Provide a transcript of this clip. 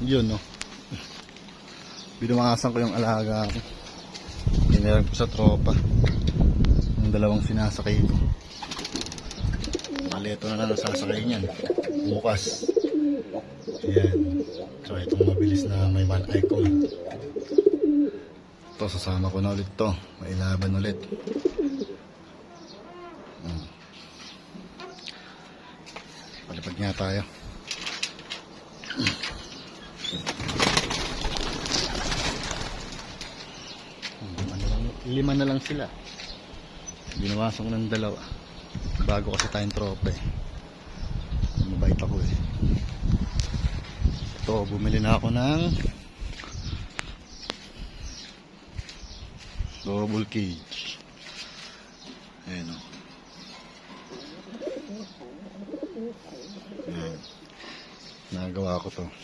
Yun, no. Binuwasan ko yung alaga ko. Ginirag ko sa tropa. Yung dalawang sinasakay ko. Maleto na lang ang sasakay niyan. Bukas. Ayan. So, itong mabilis na may one icon. Ito, sasama ko na ulit to. May laban ulit. Palipad nga tayo. Lima na lang sila. Binawasan ko ng dalawa. Bago kasi tayong tropa eh. Mabait ako eh. Ito, bumili na ako ng double cage. Ayan o. Ayan. Nagawa ko to.